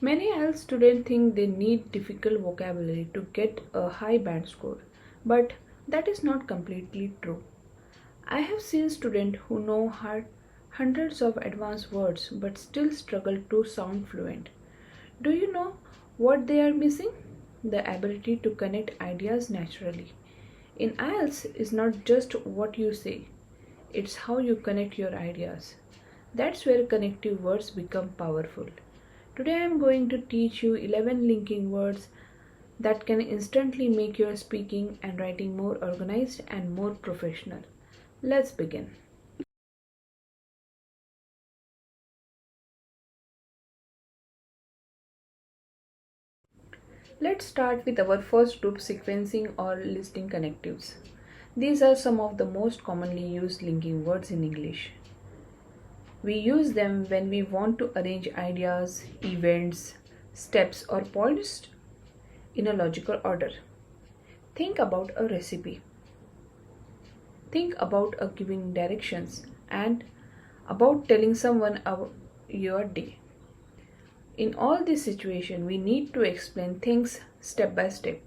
Many IELTS students think they need difficult vocabulary to get a high band score, but that is not completely true. I have seen students who know hundreds of advanced words but still struggle to sound fluent. Do you know what they are missing? The ability to connect ideas naturally. In IELTS is not just what you say, it's how you connect your ideas. That's where connective words become powerful. Today I am going to teach you 11 linking words that can instantly make your speaking and writing more organized and more professional. Let's begin. Let's start with our first group, sequencing or listing connectives. These are some of the most commonly used linking words in English. We use them when we want to arrange ideas, events, steps, or points in a logical order. Think about a recipe. Think about a giving directions and about telling someone about your day. In all these situations, we need to explain things step by step.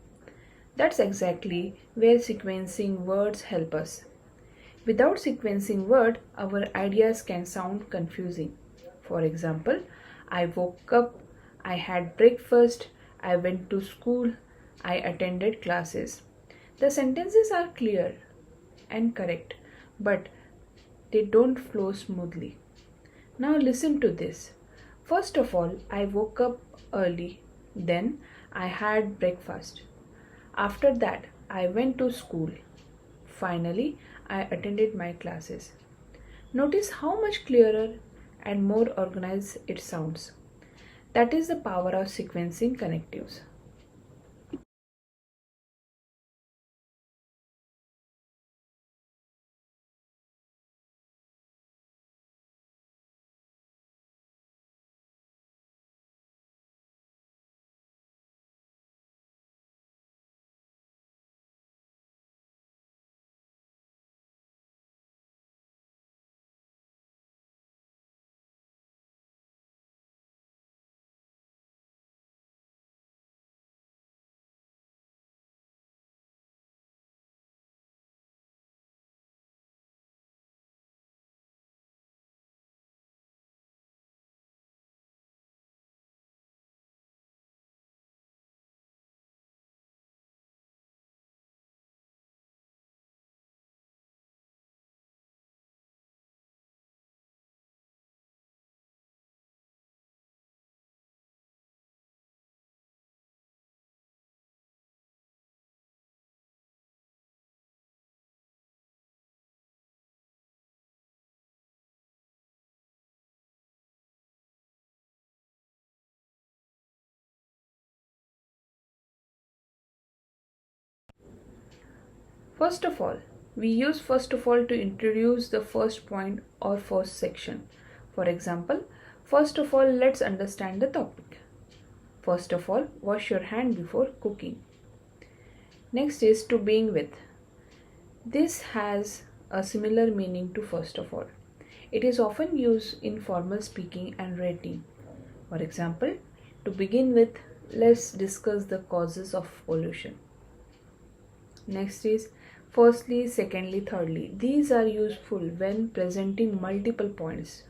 That's exactly where sequencing words help us. Without sequencing word, our ideas can sound confusing. For example, I woke up, I had breakfast, I went to school, I attended classes. The sentences are clear and correct, but they don't flow smoothly. Now listen to this. First of all, I woke up early, then I had breakfast. After that, I went to school. Finally, I attended my classes. Notice how much clearer and more organized it sounds. That is the power of sequencing connectives. First of all, we use first of all to introduce the first point or first section. For example, first of all, let's understand the topic. First of all, wash your hand before cooking. Next is to being with. This has a similar meaning to first of all. It is often used in formal speaking and writing. For example, to begin with, let's discuss the causes of pollution. Next is firstly, secondly, thirdly. These are useful when presenting multiple points.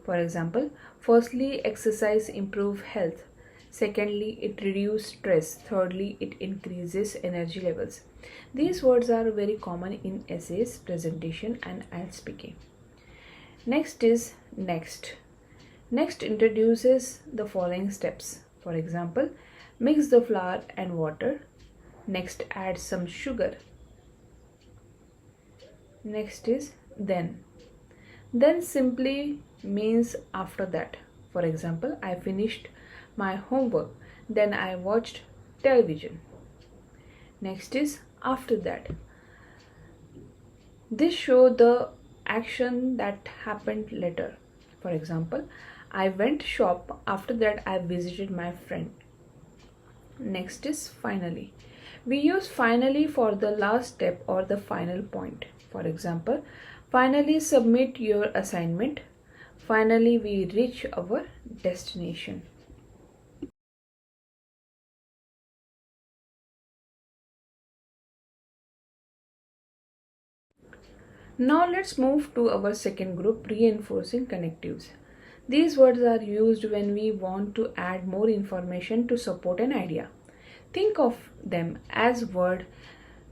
For example, firstly, exercise improve health. Secondly, it reduces stress. Thirdly, it increases energy levels. These words are very common in essays, presentation, and IELTS speaking. Next is next. Next introduces the following steps. For example, mix the flour and water. Next, add some sugar. Next is then. Then simply means after that. For example, I finished my homework, then I watched television. Next is after that. This shows the action that happened later. For example, I went shop, after that I visited my friend. Next is finally. We use finally for the last step or the final point. For example, finally submit your assignment. Finally, we reach our destination. Now let's move to our second group, reinforcing connectives. These words are used when we want to add more information to support an idea. Think of them as words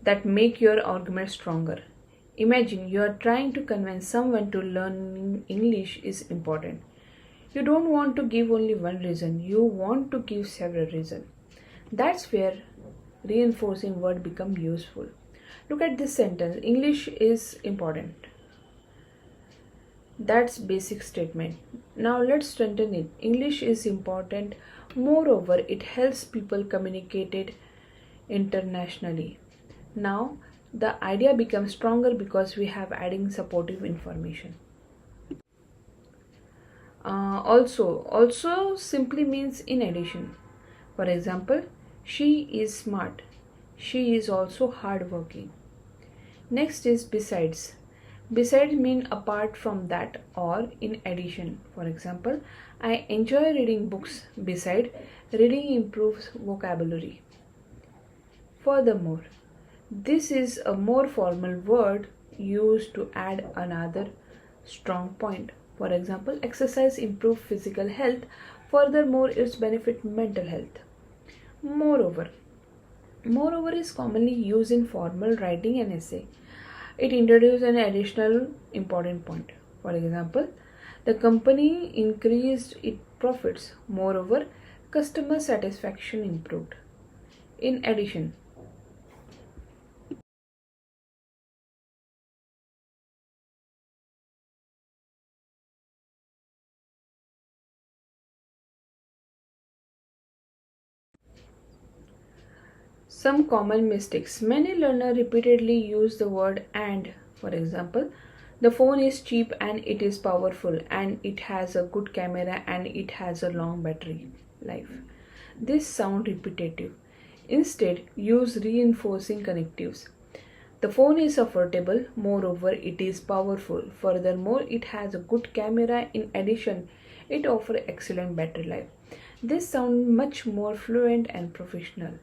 that make your argument stronger. Imagine you are trying to convince someone to learning English is important. You don't want to give only one reason, you want to give several reasons. That's where reinforcing word become useful. Look at this sentence. English is important. That's basic statement. Now let's strengthen it. English is important. Moreover, it helps people communicate it internationally. Now the idea becomes stronger because we have adding supportive information. Also simply means in addition. For example, she is smart. She is also hardworking. Next is besides. Besides mean apart from that or in addition. For example, I enjoy reading books. Beside, reading improves vocabulary. Furthermore, this is a more formal word used to add another strong point. For example, exercise improves physical health. Furthermore, it's benefit mental health. Moreover, moreover is commonly used in formal writing and essay. It introduces an additional important point. For example, the company increased its profits. Moreover, customer satisfaction improved. In addition, some common mistakes. Many learners repeatedly use the word and. For example, the phone is cheap and it is powerful and it has a good camera and it has a long battery life. This sound repetitive. Instead, use reinforcing connectives. The phone is affordable, moreover, it is powerful. Furthermore, it has a good camera. In addition, it offers excellent battery life. This sounds much more fluent and professional.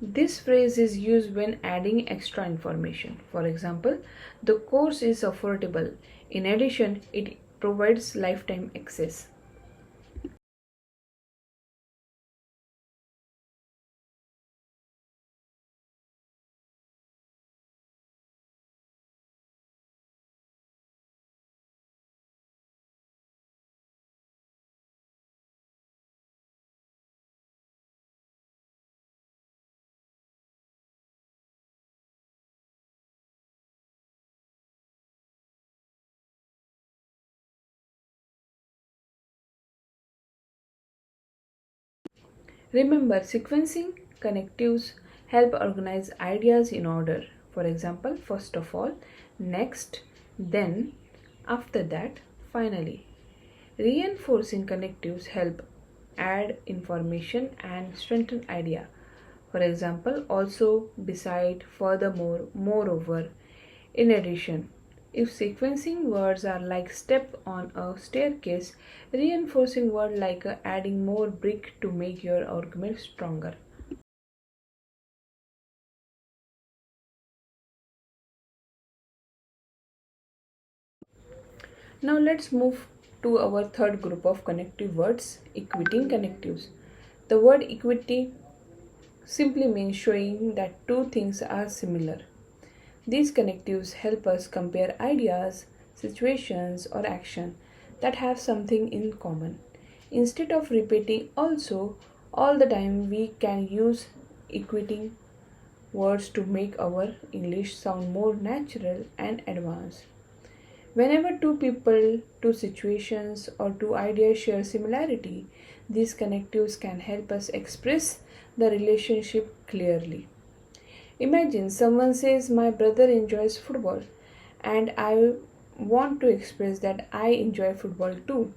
This phrase is used when adding extra information. For example, the course is affordable. In addition, it provides lifetime access. Remember, sequencing connectives help organize ideas in order. For example, first of all, next, then, after that, finally. Reinforcing connectives help add information and strengthen idea. For example, also, beside, furthermore, moreover, in addition. If sequencing words are like step on a staircase, reinforcing word like adding more brick to make your argument stronger. Now let's move to our third group of connective words, equating connectives. The word equity simply means showing that two things are similar. These connectives help us compare ideas, situations, or action that have something in common. Instead of repeating also all the time, we can use equating words to make our English sound more natural and advanced. Whenever two people, two situations, or two ideas share similarity, these connectives can help us express the relationship clearly. Imagine someone says, "My brother enjoys football," and I want to express that I enjoy football too.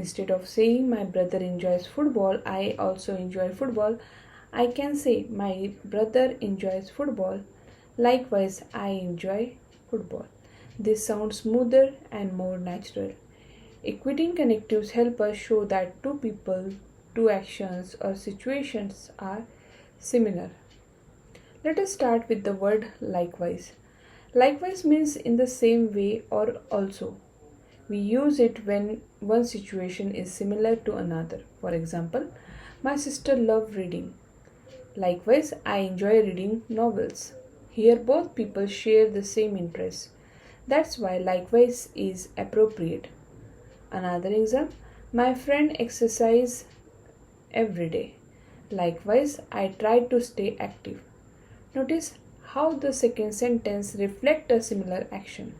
Instead of saying, "My brother enjoys football, I also enjoy football," I can say, "My brother enjoys football. Likewise, I enjoy football." This sounds smoother and more natural. Equating connectives help us show that two people, two actions, or situations are similar. Let us start with the word likewise. Likewise means in the same way or also. We use it when one situation is similar to another. For example, my sister loves reading. Likewise, I enjoy reading novels. Here, both people share the same interests. That's why likewise is appropriate. Another example, my friend exercises every day. Likewise, I try to stay active. Notice how the second sentence reflects a similar action.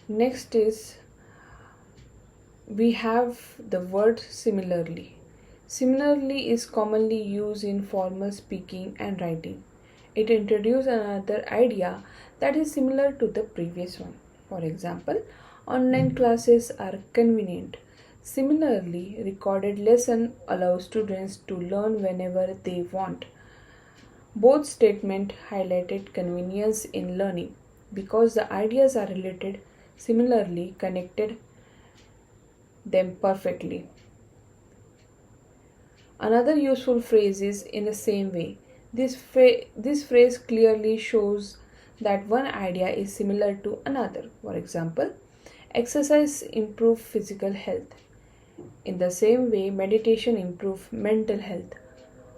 Next is we have the word similarly. Similarly is commonly used in formal speaking and writing. It introduces another idea that is similar to the previous one. For example, online classes are convenient. Similarly, recorded lesson allows students to learn whenever they want. Both statements highlighted convenience in learning because the ideas are related, similarly connected them perfectly. Another useful phrase is in the same way. This phrase clearly shows that one idea is similar to another. For example, exercise improves physical health. In the same way, meditation improves mental health.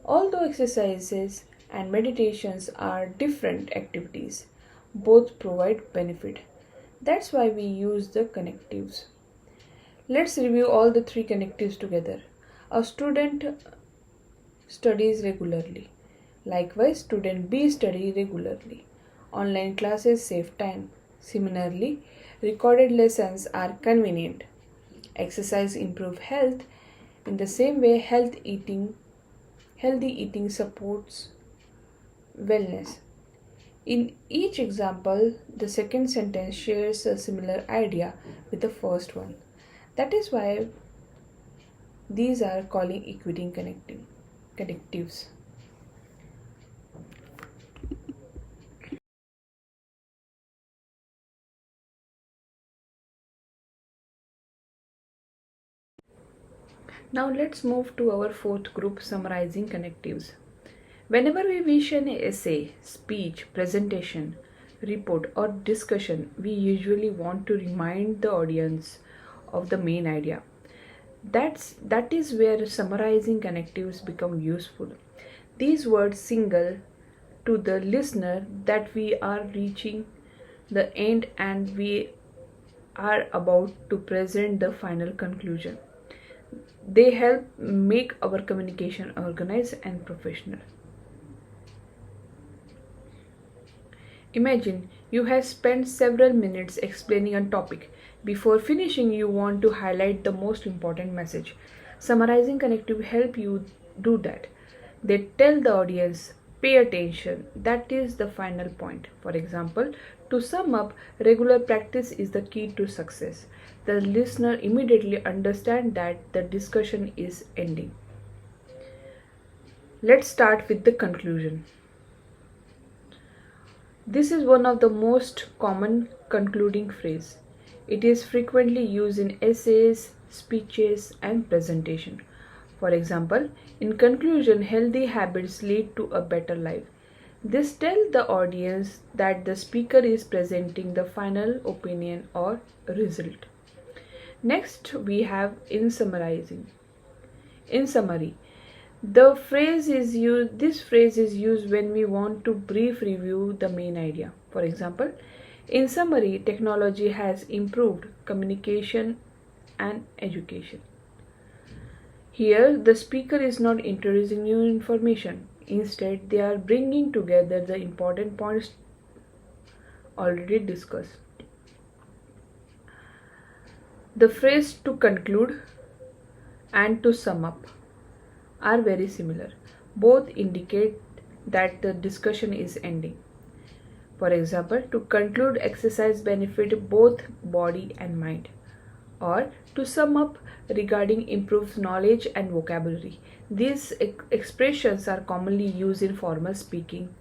Although exercises and meditations are different activities, both provide benefit. That's why we use the connectives. Let's review all the three connectives together. A student studies regularly. Likewise, student B study regularly. Online classes save time. Similarly, recorded lessons are convenient. Exercise improve health. In the same way, healthy eating supports wellness. In each example, the second sentence shares a similar idea with the first one. That is why these are calling equating connectives. Now let's move to our fourth group, summarizing connectives. Whenever we wish an essay, speech, presentation, report, or discussion, we usually want to remind the audience of the main idea. That is where summarizing connectives become useful. These words signal to the listener that we are reaching the end and we are about to present the final conclusion. They help make our communication organized and professional. Imagine you have spent several minutes explaining a topic. Before finishing, you want to highlight the most important message. Summarizing connective help you do that. They tell the audience, pay attention. That is the final point. For example, to sum up, regular practice is the key to success. The listener immediately understands that the discussion is ending. Let's start with the conclusion. This is one of the most common concluding phrase. It is frequently used in essays, speeches, and presentation. For example, in conclusion, healthy habits lead to a better life. This tells the audience that the speaker is presenting the final opinion or result. Next, we have in summarizing. In summary, this phrase is used when we want to brief review the main idea. For example, in summary, technology has improved communication and education. Here, the speaker is not introducing new information. Instead, they are bringing together the important points already discussed. The phrase to conclude and to sum up are very similar. Both indicate that the discussion is ending. For example, to conclude, exercise benefit both body and mind. Or to sum up, regarding improves knowledge and vocabulary. These expressions are commonly used in formal speaking,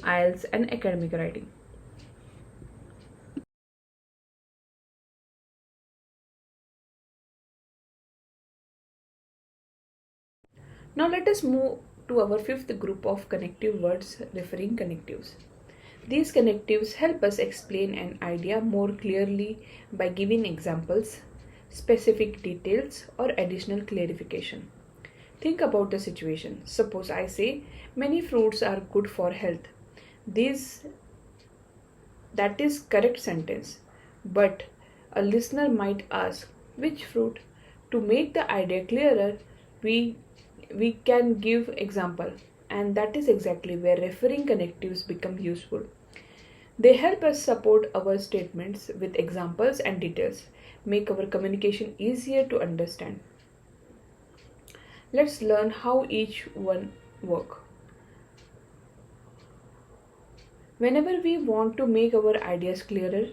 IELTS, and academic writing. Now let us move to our fifth group of connective words, referring connectives. These connectives help us explain an idea more clearly by giving examples, specific details, or additional clarification. Think about the situation. Suppose I say many fruits are good for health. This that is correct sentence. But a listener might ask which fruit? To make the idea clearer, we can give example, and that is exactly where referring connectives become useful. They help us support our statements with examples and details, make our communication easier to understand. Let's learn how each one work. Whenever we want to make our ideas clearer,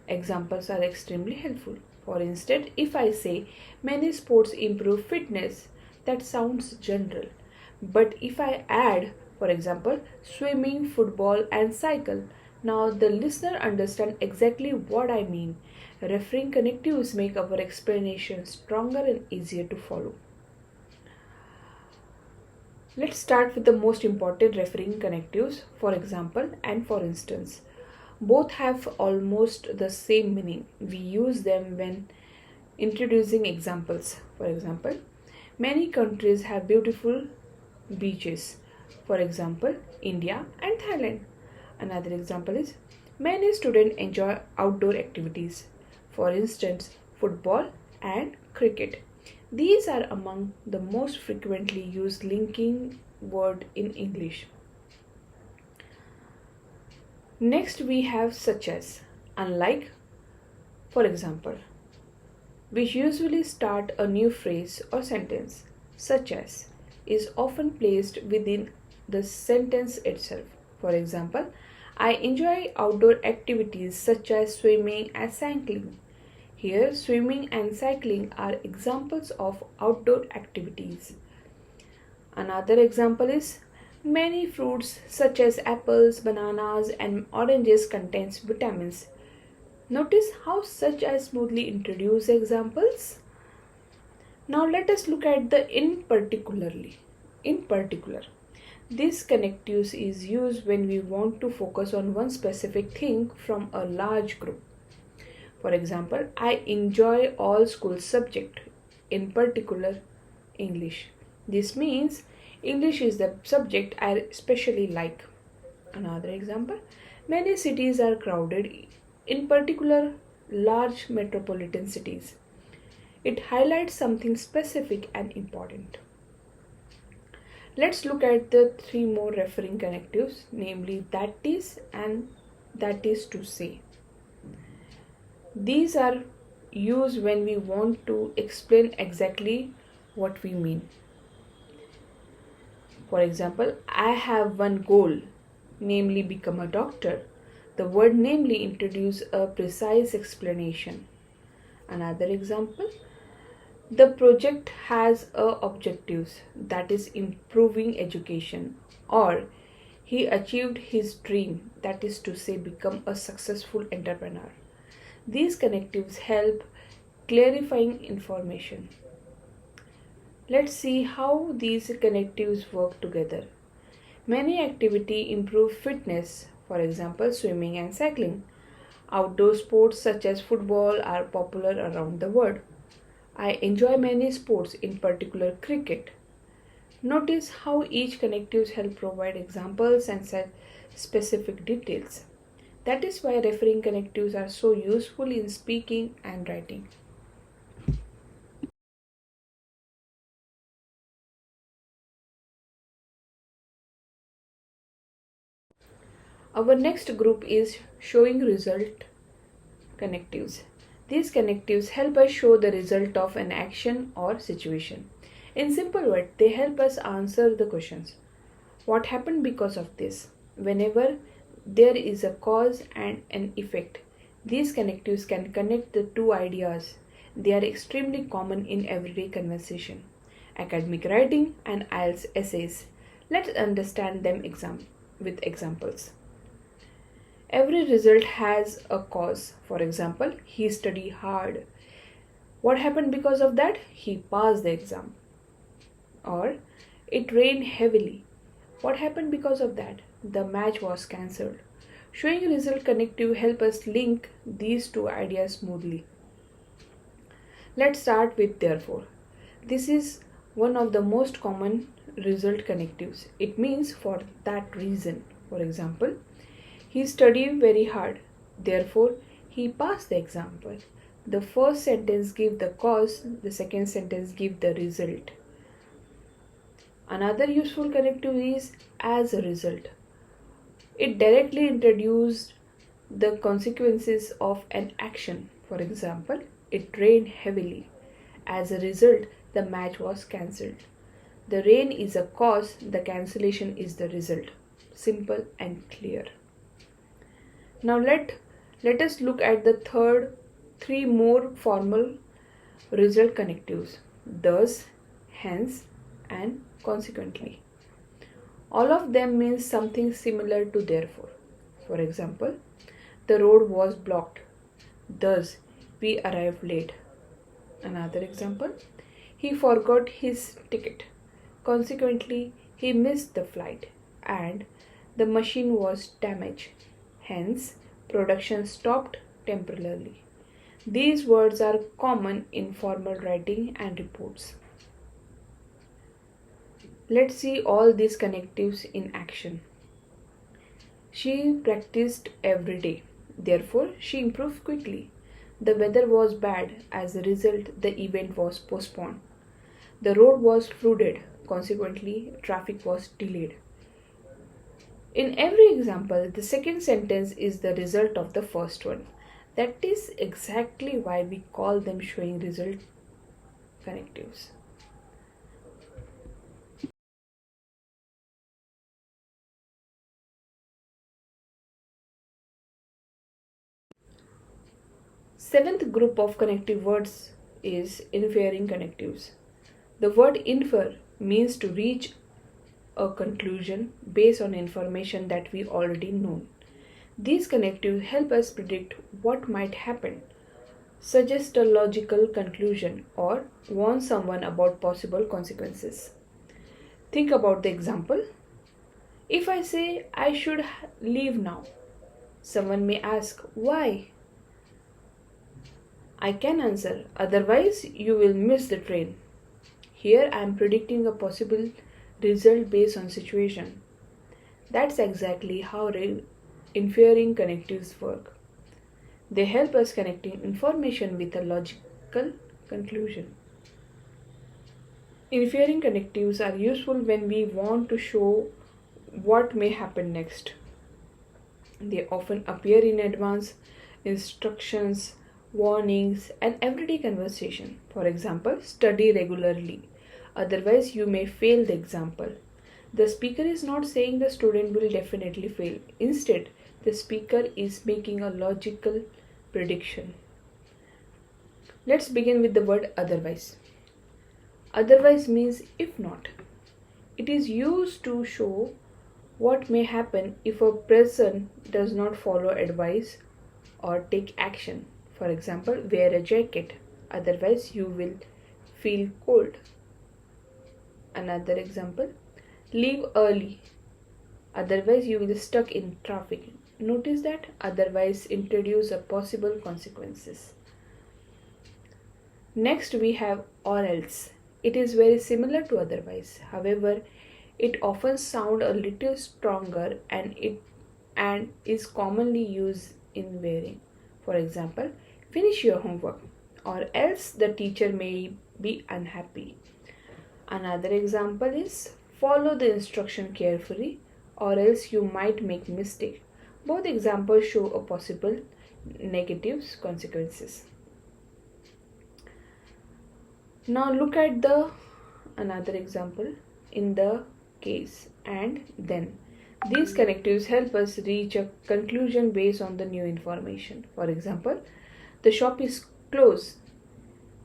examples are extremely helpful. For instance, if I say many sports improve fitness, that sounds general. But if I add, for example, swimming, football, and cycle, now the listener understands exactly what I mean. Referring connectives make our explanation stronger and easier to follow. Let's start with the most important referring connectives, for example and for instance. Both have almost the same meaning. We use them when introducing examples. For example, many countries have beautiful beaches. For example, India and Thailand. Another example is many students enjoy outdoor activities. For instance, football and cricket. These are among the most frequently used linking word in English. Next we have such as, unlike, for example, which usually start a new phrase or sentence. Such as is often placed within the sentence itself. For example, I enjoy outdoor activities such as swimming and cycling. Here, swimming and cycling are examples of outdoor activities. Another example is many fruits such as apples, bananas, and oranges contains vitamins. Notice how such as smoothly introduce examples. Now let us look at the in particularly. In particular, this connectives is used when we want to focus on one specific thing from a large group. For example, I enjoy all school subjects, in particular English. This means English is the subject I especially like. Another example, many cities are crowded, in particular large metropolitan cities. It highlights something specific and important. Let's look at the three more referring connectives, namely that is and that is to say. These are used when we want to explain exactly what we mean. For example, I have one goal, namely become a doctor. The word namely introduces a precise explanation. Another example, The project has objectives, that is improving education, or he achieved his dream, that is to say become a successful entrepreneur. These connectives help clarifying information. Let's see how these connectives work together. Many activities improve fitness, for example, swimming and cycling. Outdoor sports such as football are popular around the world. I enjoy many sports, in particular cricket. Notice how each connectives help provide examples and set specific details. That is why referring connectives are so useful in speaking and writing. Our next group is showing result connectives. These connectives help us show the result of an action or situation. In simple words, they help us answer the questions. What happened because of this? Whenever there is a cause and an effect, these connectives can connect the two ideas. They are extremely common in everyday conversation. Academic writing and IELTS essays. Let's understand them with examples. Every result has a cause. For example, he studied hard. What happened because of that? He passed the exam. Or it rained heavily. What happened because of that? The match was cancelled. Showing result connective help us link these two ideas smoothly. Let's start with therefore. This is one of the most common result connectives. It means for that reason. For example, he studied very hard. Therefore, he passed the exam. The first sentence gives the cause, the second sentence gives the result. Another useful connective is as a result. It directly introduces the consequences of an action. For example, it rained heavily. As a result, the match was cancelled. The rain is a cause, the cancellation is the result. Simple and clear. Now let us look at the three more formal result connectives. Thus, hence, and consequently. All of them means something similar to therefore. For example, the road was blocked. Thus, we arrived late. Another example, he forgot his ticket. Consequently, he missed the flight and the machine was damaged. Hence, production stopped temporarily. These words are common in formal writing and reports. Let's see all these connectives in action. She practiced every day. Therefore, she improved quickly. The weather was bad. As a result, the event was postponed. The road was flooded. Consequently, traffic was delayed. In every example, the second sentence is the result of the first one. That is exactly why we call them showing result connectives. Seventh group of connective words is inferring connectives. The word infer means to reach a conclusion based on information that we already know. These connectives help us predict what might happen, suggest a logical conclusion, or warn someone about possible consequences. Think about the example. If I say I should leave now, someone may ask, why? I can answer, otherwise, you will miss the train. Here I am predicting a possible result based on situation. That's exactly how inferring connectives work. They help us connecting information with a logical conclusion. Inferring connectives are useful when we want to show what may happen next. They often appear in advance instructions, warnings, and everyday conversation. For example, study regularly. Otherwise, you may fail the example. The speaker is not saying the student will definitely fail. Instead, the speaker is making a logical prediction. Let's begin with the word otherwise. Otherwise means if not. It is used to show what may happen if a person does not follow advice or take action. For example, wear a jacket, otherwise, you will feel cold. Another example, leave early, otherwise, you will stuck in traffic. Notice that otherwise introduce a possible consequences. Next, we have or else. It is very similar to otherwise. However, it often sounds a little stronger and is commonly used in wearing. For example, finish your homework or else the teacher may be unhappy. Another example is follow the instruction carefully or else you might make mistake. Both examples show a possible negative consequences. Now look at the another example in the case and then. These connectives help us reach a conclusion based on the new information. For example, the shop is closed.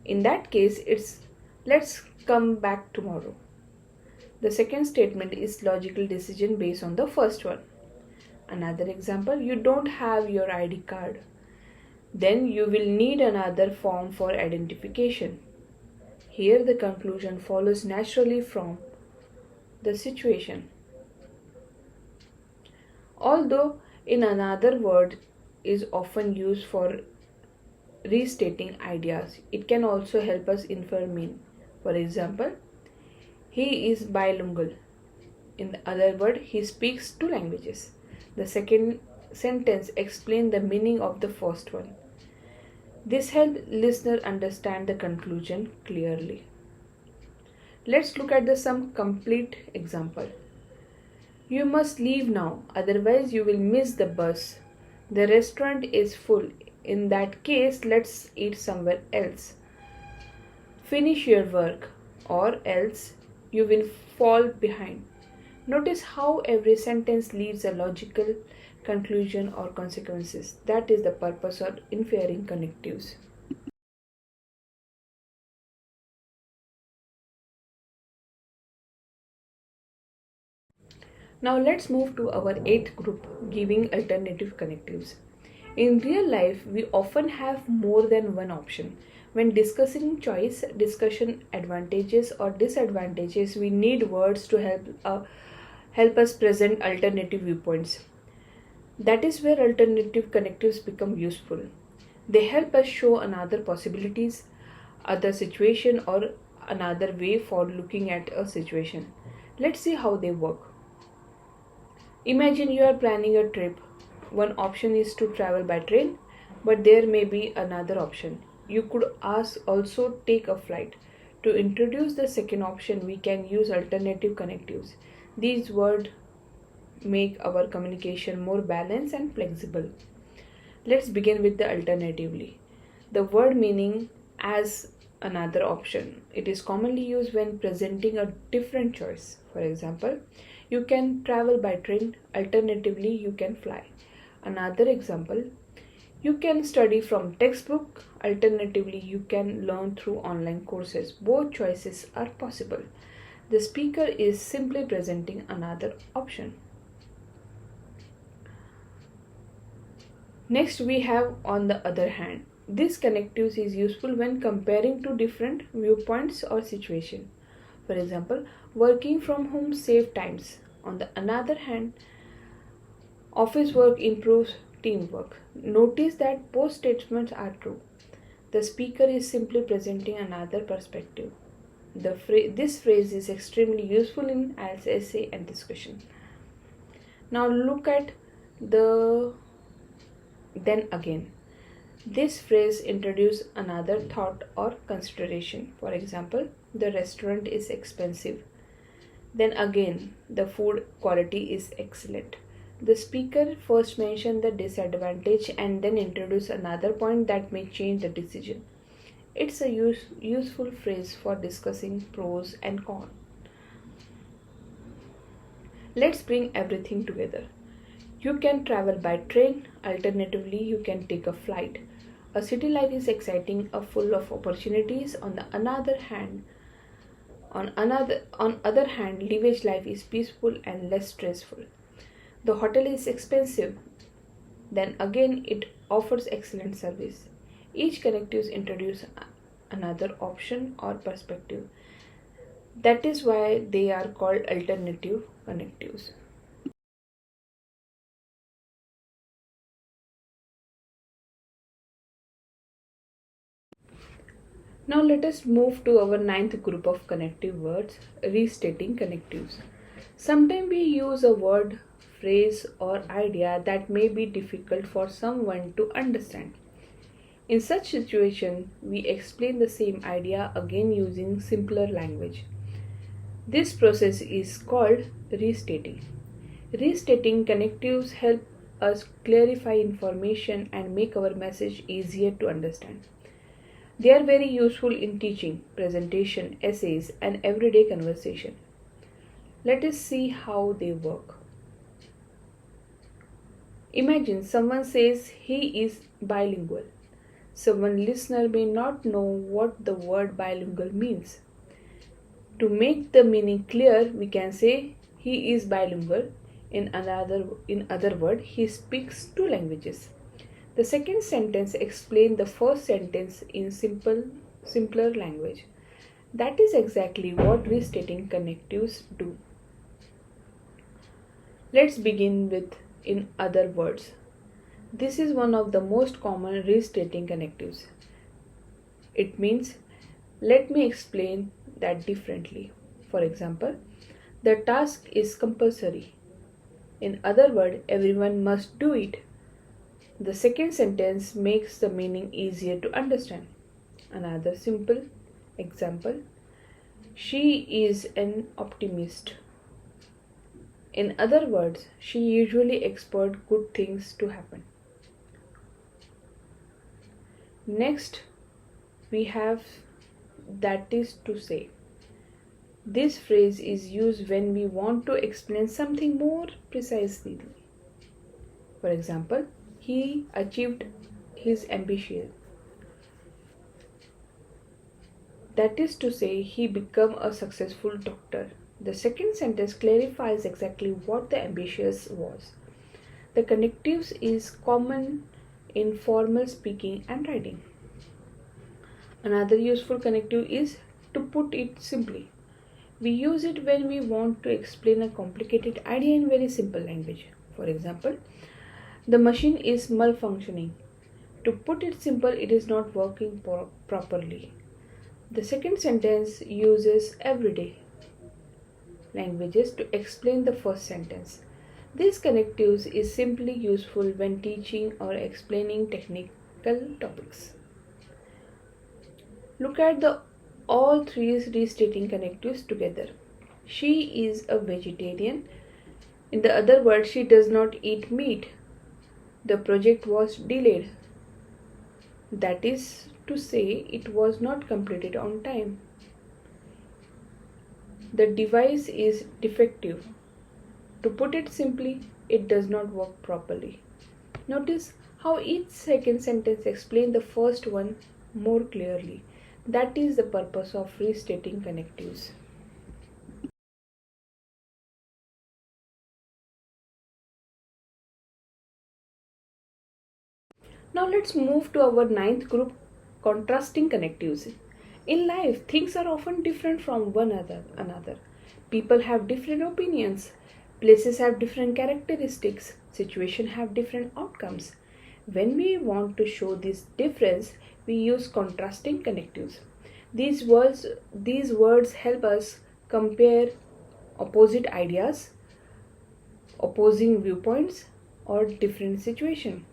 In that case, it's let's come back tomorrow. The second statement is logical decision based on the first one. Another example, you don't have your ID card. Then you will need another form for identification. Here the conclusion follows naturally from the situation. Although in another word is often used for restating ideas, it can also help us infer meaning. For example, he is bilingual. In the other word, he speaks two languages. The second sentence explains the meaning of the first one. This helps listener understand the conclusion clearly. Let's look at some complete example. You must leave now, otherwise you will miss the bus. The restaurant is full. In that case, let's eat somewhere else. Finish your work, or else you will fall behind. Notice how every sentence leaves a logical conclusion or consequences. That is the purpose of inferring connectives. Now let's move to our eighth group, giving alternative connectives. In real life, we often have more than one option. When discussing choice, discussion advantages or disadvantages, we need words to help us present alternative viewpoints. That is where alternative connectives become useful. They help us show another possibilities, other situation or another way for looking at a situation. Let's see how they work. Imagine you are planning a trip. One option is to travel by train, but there may be another option. You could also take a flight. To introduce the second option, we can use alternative connectives. These words make our communication more balanced and flexible. Let's begin with the alternatively. The word meaning as another option. It is commonly used when presenting a different choice. For example, you can travel by train, alternatively you can fly. Another example, you can study from textbook, alternatively you can learn through online courses. Both choices are possible. The speaker is simply presenting another option. Next we have on the other hand. This connectives is useful when comparing two different viewpoints or situation. For example, working from home save times. On the other hand, office work improves teamwork. Notice that both statements are true. The speaker is simply presenting another perspective. This phrase is extremely useful in IELTS essay and discussion. Now look at the then again. This phrase introduces another thought or consideration. For example, the restaurant is expensive. Then again, the food quality is excellent. The speaker first mentioned the disadvantage and then introduced another point that may change the decision. It's a useful phrase for discussing pros and cons. Let's bring everything together. You can travel by train, alternatively, you can take a flight. A city life is exciting, full of opportunities. On the other hand, On other hand, village life is peaceful and less stressful. The hotel is expensive, then again it offers excellent service. Each connectives introduce another option or perspective. That is why they are called alternative connectives. Now let us move to our ninth group of connective words, restating connectives. Sometimes we use a word, phrase, or idea that may be difficult for someone to understand. In such situation, we explain the same idea again using simpler language. This process is called restating. Restating connectives help us clarify information and make our message easier to understand. They are very useful in teaching, presentation, essays, and everyday conversation. Let us see how they work. Imagine someone says he is bilingual. Someone listener may not know what the word bilingual means. To make the meaning clear, we can say he is bilingual. In other word, he speaks two languages. The second sentence explains the first sentence in simpler language. That is exactly what restating connectives do. Let's begin with in other words. This is one of the most common restating connectives. It means let me explain that differently. For example, the task is compulsory. In other words, everyone must do it. The second sentence makes the meaning easier to understand. Another simple example, she is an optimist. In other words, she usually expects good things to happen. Next, we have that is to say. This phrase is used when we want to explain something more precisely. For example, he achieved his ambition. That is to say, he became a successful doctor. The second sentence clarifies exactly what the ambitious was. The connectives is common in formal speaking and writing. Another useful connective is to put it simply. We use it when we want to explain a complicated idea in very simple language. For example, the machine is malfunctioning. To put it simple, it is not working properly. The second sentence uses everyday languages to explain the first sentence. These connectives is simply useful when teaching or explaining technical topics. Look at the all three restating connectives together. She is a vegetarian. In the other words, she does not eat meat. The project was delayed. That is to say, it was not completed on time. The device is defective. To put it simply, it does not work properly. Notice how each second sentence explains the first one more clearly. That is the purpose of restating connectives. Now let's move to our ninth group, contrasting connectives. In life, things are often different from one another. People have different opinions. Places have different characteristics. Situations have different outcomes. When we want to show this difference, we use contrasting connectives. These words help us compare opposite ideas, opposing viewpoints, or different situations.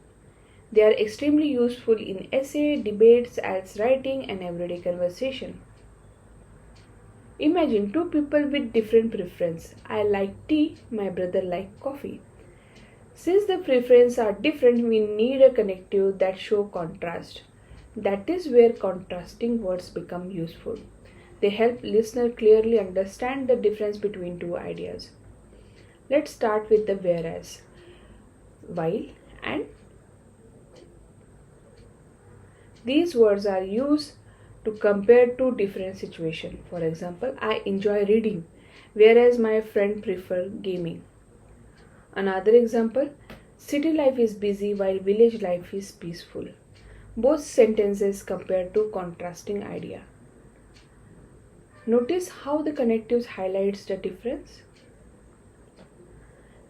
They are extremely useful in essay, debates, as writing, and everyday conversation. Imagine two people with different preference. I like tea, my brother likes coffee. Since the preferences are different, we need a connective that show contrast. That is where contrasting words become useful. They help listener clearly understand the difference between two ideas. Let's start with the whereas, while, and. These words are used to compare two different situations. For example, I enjoy reading, whereas my friend prefer gaming. Another example, city life is busy while village life is peaceful. Both sentences compare two contrasting ideas. Notice how the connectives highlights the difference.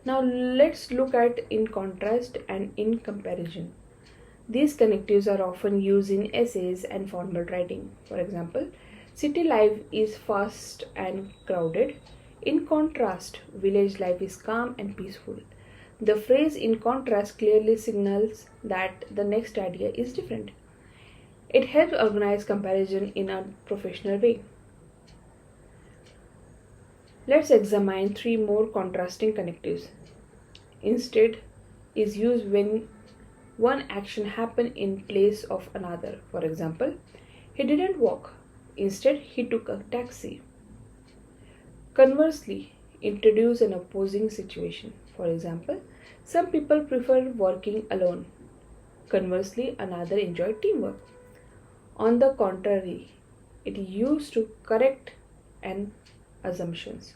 Now let's look at in contrast and in comparison. These connectives are often used in essays and formal writing. For example, city life is fast and crowded. In contrast, village life is calm and peaceful. The phrase in contrast clearly signals that the next idea is different. It helps organize comparison in a professional way. Let's examine three more contrasting connectives. Instead is used when one action happens in place of another. For example, he didn't walk. Instead, he took a taxi. Conversely, introduce an opposing situation. For example, some people prefer working alone. Conversely, another enjoy teamwork. On the contrary, it is used to correct an assumptions.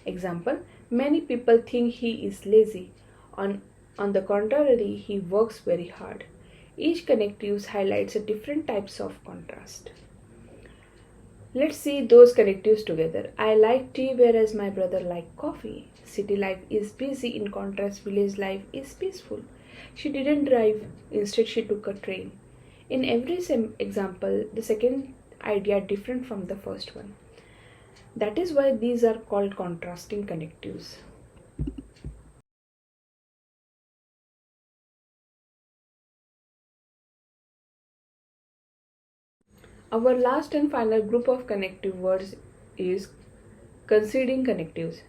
Example, many people think he is lazy. On the contrary, he works very hard. Each connective highlights a different types of contrast. Let's see those connectives together. I like tea whereas my brother likes coffee. City life is busy, in contrast, village life is peaceful. She didn't drive, instead, she took a train. In every example, the second idea different from the first one. That is why these are called contrasting connectives. Our last and final group of connective words is conceding connectives.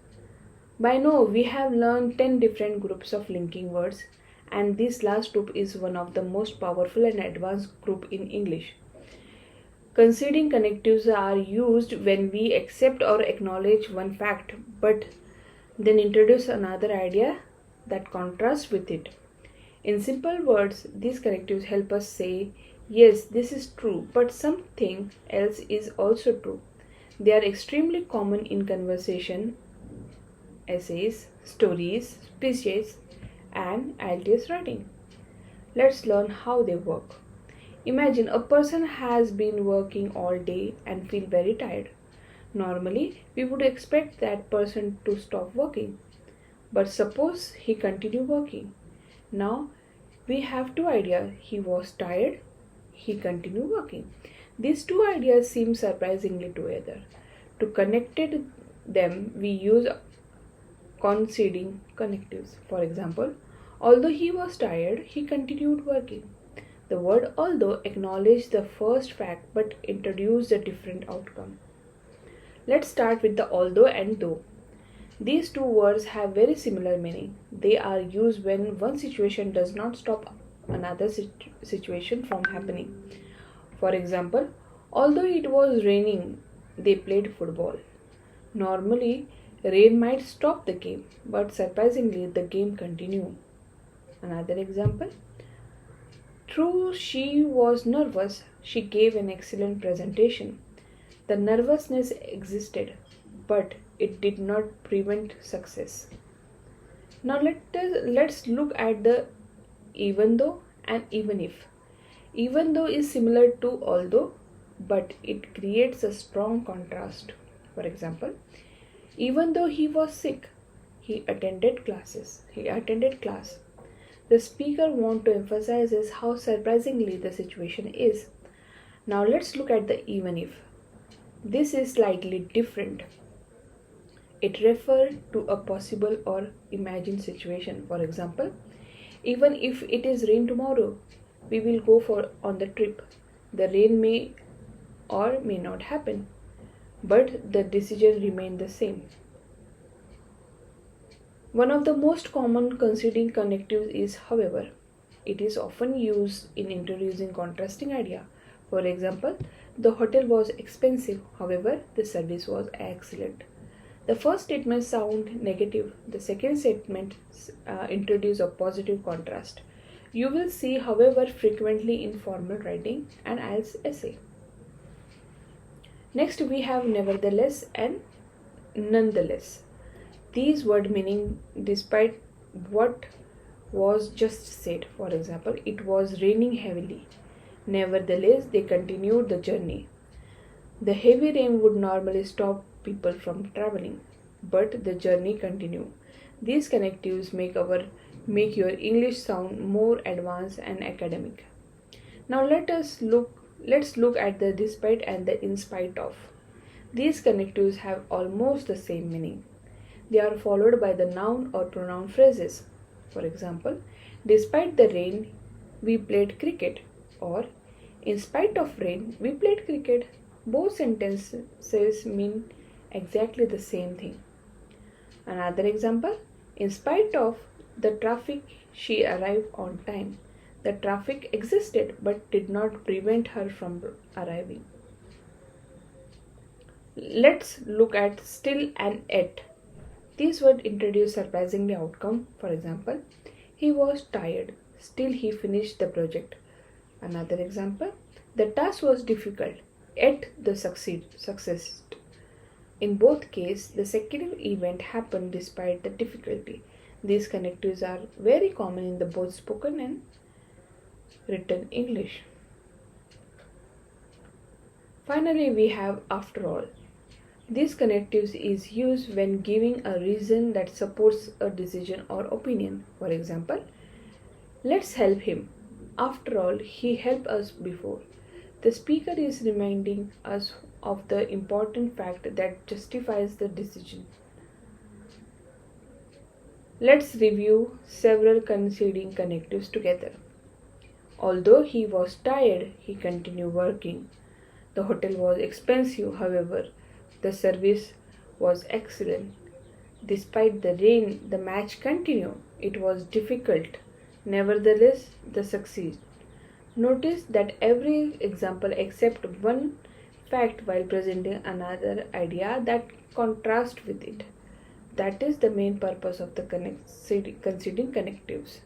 By now, we have learned 10 different groups of linking words, and this last group is one of the most powerful and advanced group in English. Conceding connectives are used when we accept or acknowledge one fact but then introduce another idea that contrasts with it. In simple words, these connectives help us say, yes, this is true, but something else is also true. They are extremely common in conversation, essays, stories, speeches, and IELTS writing. Let's learn how they work. Imagine a person has been working all day and feel very tired. Normally, we would expect that person to stop working. But suppose he continue working. Now, we have two ideas. He was tired, he continued working. These two ideas seem surprisingly together. To connect them, we use conceding connectives. For example, although he was tired, he continued working. The word although acknowledged the first fact but introduced a different outcome. Let's start with the although and though. These two words have very similar meaning. They are used when one situation does not stop another situation from happening. For example, although it was raining, they played football. Normally, rain might stop the game, but surprisingly, the game continued. Another example, though she was nervous, she gave an excellent presentation. The nervousness existed, but it did not prevent success. Now let's look at the even though and even if. Even though is similar to although, but it creates a strong contrast. For example, even though he was sick, he attended classes. He attended class. The speaker wants to emphasize is how surprisingly the situation is. Now let's look at the even if. This is slightly different. It refers to a possible or imagined situation. For example, even if it is rain tomorrow, we will go on the trip. The rain may or may not happen, but the decision remains the same. One of the most common conceding connectives is however. It is often used in introducing contrasting idea. For example, the hotel was expensive, however, the service was excellent. The first statement sounds negative. The second statement introduces a positive contrast. You will see, however, frequently in formal writing and IELTS essay. Next, we have nevertheless and nonetheless. These word meaning despite what was just said. For example, it was raining heavily. Nevertheless, they continued the journey. The heavy rain would normally stop people from traveling, but the journey continued. These connectives make your English sound more advanced and academic. Now let's look at the despite and the in spite of. These connectives have almost the same meaning. They are followed by the noun or pronoun phrases. For example, despite the rain, we played cricket, or in spite of rain, we played cricket. Both sentences mean exactly the same thing. Another example, in spite of the traffic, she arrived on time. The traffic existed but did not prevent her from arriving. Let's look at still and yet. These words introduce surprisingly outcome. For example, he was tired, still he finished the project. Another example, the task was difficult, yet the success. In both cases, the second event happened despite the difficulty. These connectives are very common in the both spoken and written English. Finally, we have after all. These connectives is used when giving a reason that supports a decision or opinion. For example, let's help him. After all, he helped us before. The speaker is reminding us of the important fact that justifies the decision. Let's review several conceding connectives together. Although he was tired, he continued working. The hotel was expensive, however, the service was excellent. Despite the rain, the match continued. It was difficult. Nevertheless, the succeed. Notice that every example except one fact while presenting another idea that contrasts with it. That is the main purpose of the conceding connectives.